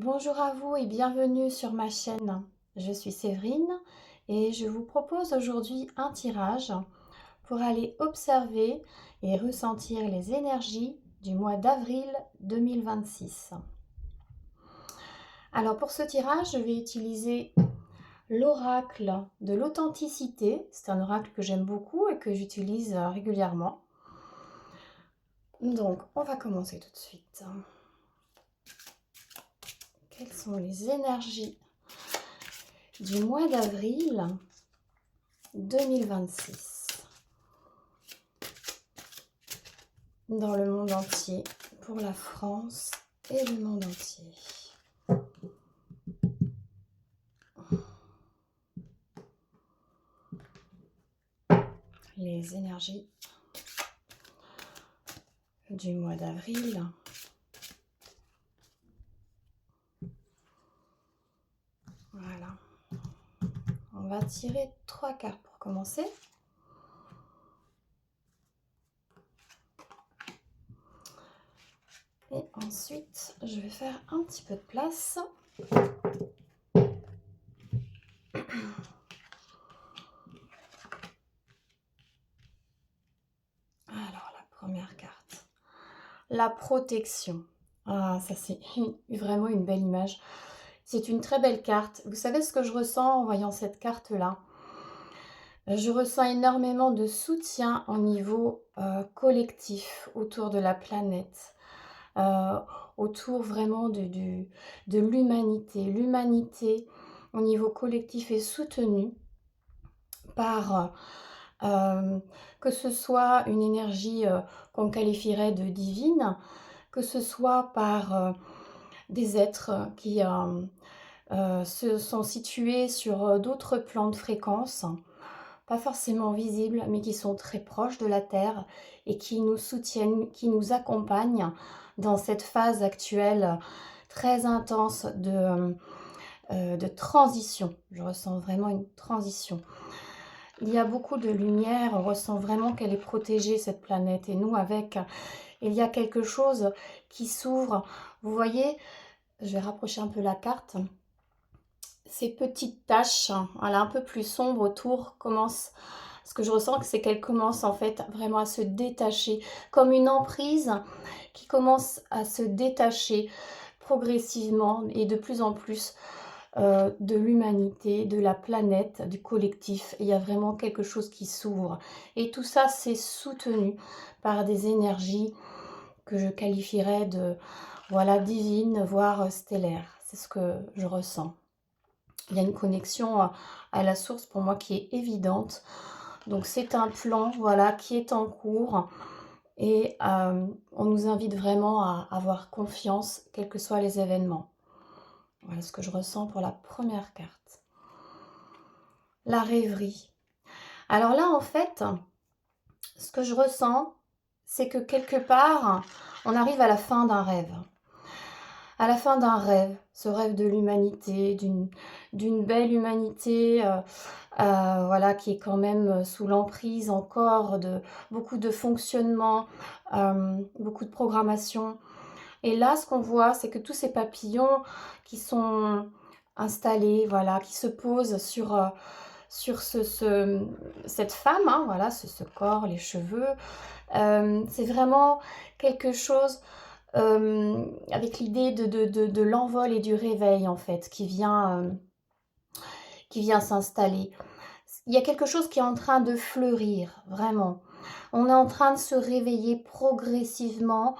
Bonjour à vous et bienvenue sur ma chaîne. Je suis Séverine et je vous propose aujourd'hui un tirage pour aller observer et ressentir les énergies du mois d'avril 2026. Alors pour ce tirage, je vais utiliser l'oracle de l'authenticité. C'est un oracle que j'aime beaucoup et que j'utilise régulièrement. Donc on va commencer tout de suite. Quelles sont les énergies du mois d'avril 2026 dans le monde entier, pour la France et le monde entier? Les énergies du mois d'avril. Voilà. On va tirer 3 cartes pour commencer. Et ensuite, je vais faire un petit peu de place. Alors, la première carte. La protection. Ah, ça c'est vraiment une belle image. C'est une très belle carte. Vous savez ce que je ressens en voyant cette carte-là? Je ressens énormément de soutien au niveau collectif autour de la planète, euh, autour vraiment de l'humanité. L'humanité au niveau collectif est soutenue par que ce soit une énergie qu'on qualifierait de divine, que ce soit par des êtres qui se sont situés sur d'autres plans de fréquence, pas forcément visibles, mais qui sont très proches de la Terre et qui nous soutiennent, qui nous accompagnent dans cette phase actuelle très intense de transition. Je ressens vraiment une transition. Il y a beaucoup de lumière, on ressent vraiment qu'elle est protégée, cette planète. Et nous, avec, il y a quelque chose qui s'ouvre. Vous voyez, je vais rapprocher un peu la carte. Ces petites taches, voilà, un peu plus sombres autour, commencent. Ce que je ressens, c'est qu'elles commencent en fait vraiment à se détacher, comme une emprise qui commence à se détacher progressivement et de plus en plus de l'humanité, de la planète, du collectif. Il y a vraiment quelque chose qui s'ouvre. Et tout ça, c'est soutenu par des énergies que je qualifierais de, voilà, divines, voire stellaires. C'est ce que je ressens. Il y a une connexion à la source pour moi qui est évidente. Donc c'est un plan, voilà, qui est en cours. Et on nous invite vraiment à avoir confiance, quels que soient les événements. Voilà ce que je ressens pour la première carte. La rêverie. Alors là, en fait, ce que je ressens, c'est que quelque part, on arrive à la fin d'un rêve. À la fin d'un rêve, ce rêve de l'humanité, d'une belle humanité, voilà, qui est quand même sous l'emprise encore de beaucoup de fonctionnement, beaucoup de programmation. Et là, ce qu'on voit, c'est que tous ces papillons qui sont installés, voilà, qui se posent sur cette femme, hein, voilà, ce corps, les cheveux, c'est vraiment quelque chose avec l'idée de l'envol et du réveil, en fait, qui vient s'installer. Il y a quelque chose qui est en train de fleurir, vraiment. On est en train de se réveiller progressivement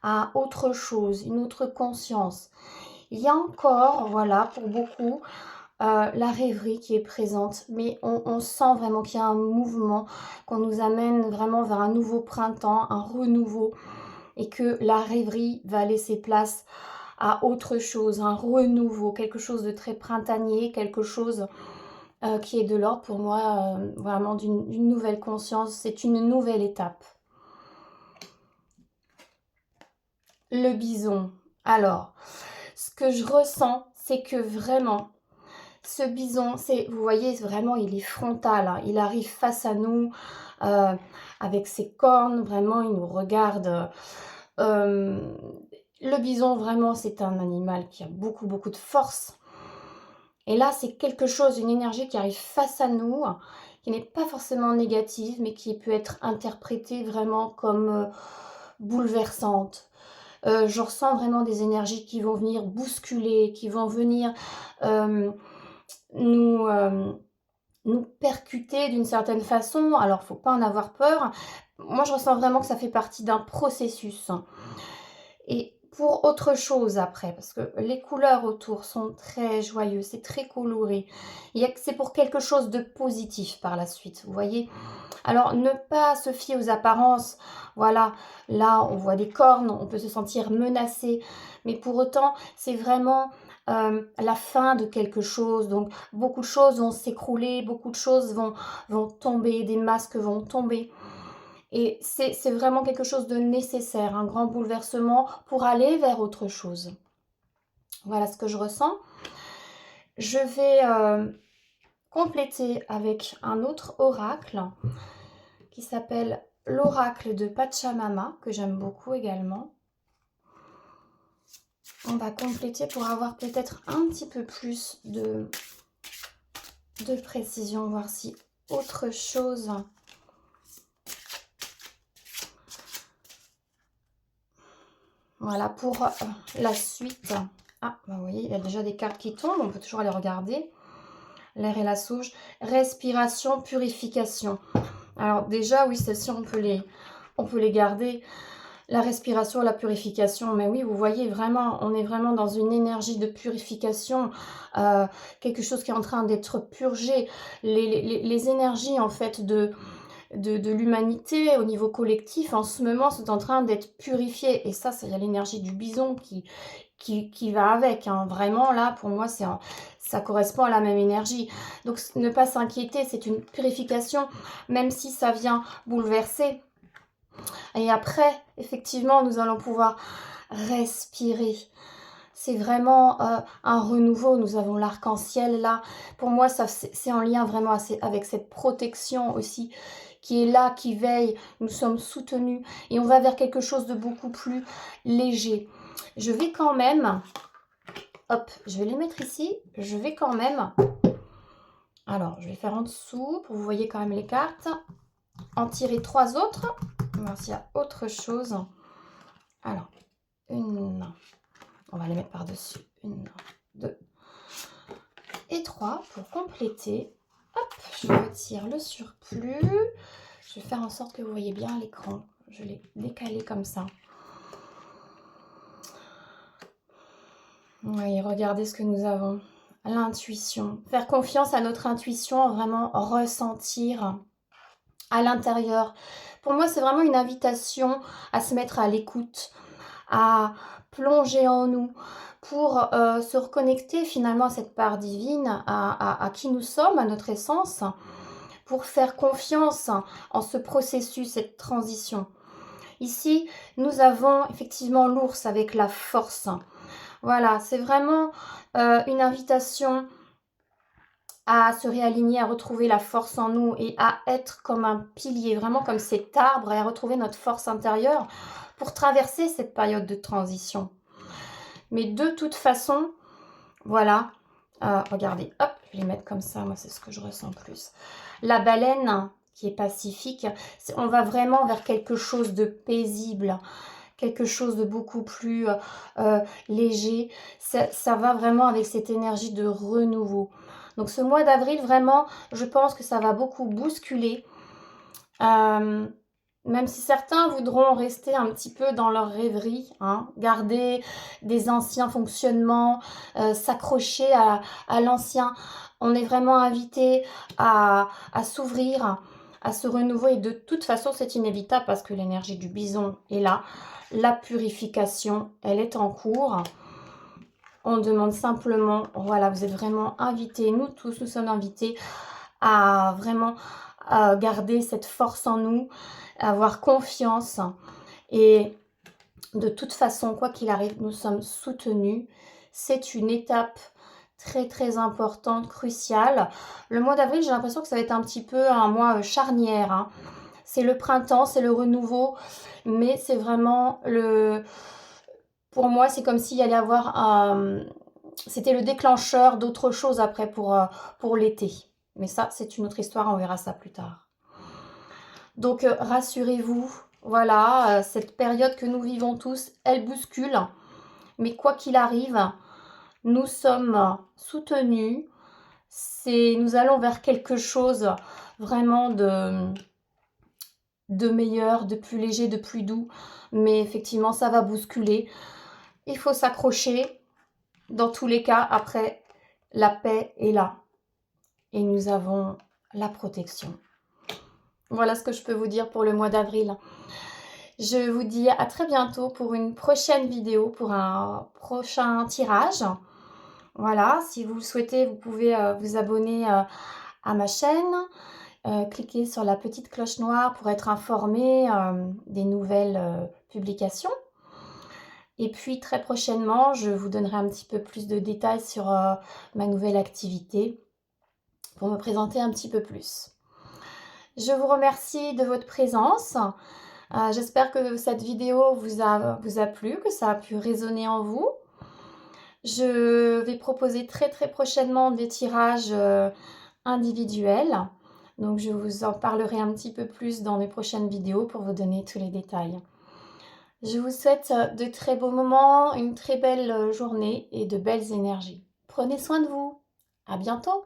à autre chose, une autre conscience. Il y a encore, voilà, pour beaucoup, la rêverie qui est présente, mais on sent vraiment qu'il y a un mouvement, qu'on nous amène vraiment vers un nouveau printemps, un renouveau, et que la rêverie va laisser place à autre chose, un renouveau, quelque chose de très printanier, quelque chose qui est de l'ordre pour moi vraiment d'une nouvelle conscience. C'est une nouvelle étape. Le bison. Alors, ce que je ressens, c'est que vraiment, ce bison, vous voyez, vraiment, il est frontal, hein. Il arrive face à nous avec ses cornes, vraiment, il nous regarde. Euh, Le bison, vraiment, c'est un animal qui a beaucoup, beaucoup de force. Et là, c'est quelque chose, une énergie qui arrive face à nous, qui n'est pas forcément négative, mais qui peut être interprétée vraiment comme bouleversante. Je ressens vraiment des énergies qui vont venir bousculer, qui vont venir euh, nous, nous percuter d'une certaine façon. Alors, faut pas en avoir peur. Moi, je ressens vraiment que ça fait partie d'un processus. Et pour autre chose après, parce que les couleurs autour sont très joyeuses, c'est très coloré. C'est pour quelque chose de positif par la suite, vous voyez. Alors, ne pas se fier aux apparences. Voilà, là, on voit des cornes, on peut se sentir menacé. Mais pour autant, c'est vraiment la fin de quelque chose. Donc, beaucoup de choses vont s'écrouler, beaucoup de choses vont tomber, des masques vont tomber. Et c'est vraiment quelque chose de nécessaire, un grand bouleversement pour aller vers autre chose. Voilà ce que je ressens. Je vais compléter avec un autre oracle qui s'appelle l'oracle de Pachamama, que j'aime beaucoup également. On va compléter pour avoir peut-être un petit peu plus de précision, voir si autre chose... Voilà, pour la suite. Ah, bah vous voyez, il y a déjà des cartes qui tombent, on peut toujours aller regarder. L'air et la sauge. Respiration, purification. Alors déjà, oui, celles-ci, on peut les garder. La respiration, la purification, mais oui, vous voyez, vraiment, on est vraiment dans une énergie de purification, quelque chose qui est en train d'être purgé. Les énergies, en fait, de l'humanité au niveau collectif en ce moment sont en train d'être purifiées, et ça il y a l'énergie du bison qui va avec, hein. Vraiment là pour moi ça correspond à la même énergie, donc ne pas s'inquiéter, c'est une purification même si ça vient bouleverser. Et après effectivement nous allons pouvoir respirer. C'est vraiment un renouveau. Nous avons l'arc-en-ciel là. Pour moi, c'est en lien vraiment avec cette protection aussi qui est là, qui veille. Nous sommes soutenus et on va vers quelque chose de beaucoup plus léger. Je vais quand même... Hop, je vais les mettre ici. Je vais quand même... Alors, je vais faire en dessous pour que vous voyez quand même les cartes. En tirer 3 autres. On va voir s'il y a autre chose. Alors, une... On va les mettre par-dessus. 1, 2 et 3 pour compléter. Hop, je retire le surplus. Je vais faire en sorte que vous voyez bien l'écran. Je l'ai décalé comme ça. Oui, regardez ce que nous avons. L'intuition. Faire confiance à notre intuition, vraiment ressentir à l'intérieur. Pour moi, c'est vraiment une invitation à se mettre à l'écoute, à plonger en nous pour se reconnecter finalement à cette part divine, à qui nous sommes, à notre essence, pour faire confiance en ce processus, cette transition. Ici, nous avons effectivement l'ours avec la force. Voilà, c'est vraiment une invitation à se réaligner, à retrouver la force en nous et à être comme un pilier, vraiment comme cet arbre, et à retrouver notre force intérieure pour traverser cette période de transition. Mais de toute façon, voilà, regardez, hop, je vais les mettre comme ça, moi c'est ce que je ressens plus. La baleine qui est pacifique, on va vraiment vers quelque chose de paisible, quelque chose de beaucoup plus léger. Ça va vraiment avec cette énergie de renouveau. Donc ce mois d'avril, vraiment, je pense que ça va beaucoup bousculer. Même si certains voudront rester un petit peu dans leur rêverie, hein, garder des anciens fonctionnements, s'accrocher à l'ancien. On est vraiment invité à s'ouvrir à ce renouveau, et de toute façon c'est inévitable parce que l'énergie du bison est là. La purification, elle est en cours. On demande simplement, voilà, vous êtes vraiment invités, nous tous, nous sommes invités à vraiment garder cette force en nous, avoir confiance. Et de toute façon, quoi qu'il arrive, nous sommes soutenus. C'est une étape très très importante, cruciale. Le mois d'avril, j'ai l'impression que ça va être un petit peu un mois charnière, hein. C'est le printemps, c'est le renouveau, mais c'est vraiment pour moi, c'est comme s'il y allait avoir un... C'était le déclencheur d'autre chose après pour l'été. Mais ça, c'est une autre histoire, on verra ça plus tard. Donc, rassurez-vous, voilà, cette période que nous vivons tous, elle bouscule. Mais quoi qu'il arrive, nous sommes soutenus. Nous allons vers quelque chose vraiment de meilleur, de plus léger, de plus doux. Mais effectivement, ça va bousculer. Il faut s'accrocher. Dans tous les cas, après, la paix est là. Et nous avons la protection. Voilà ce que je peux vous dire pour le mois d'avril. Je vous dis à très bientôt pour une prochaine vidéo, pour un prochain tirage. Voilà, si vous le souhaitez, vous pouvez vous abonner à ma chaîne. Cliquez sur la petite cloche noire pour être informé des nouvelles publications. Et puis très prochainement, je vous donnerai un petit peu plus de détails sur ma nouvelle activité pour me présenter un petit peu plus. Je vous remercie de votre présence. J'espère que cette vidéo vous a plu, que ça a pu résonner en vous. Je vais proposer très prochainement des tirages individuels. Donc je vous en parlerai un petit peu plus dans mes prochaines vidéos pour vous donner tous les détails. Je vous souhaite de très beaux moments, une très belle journée et de belles énergies. Prenez soin de vous. À bientôt.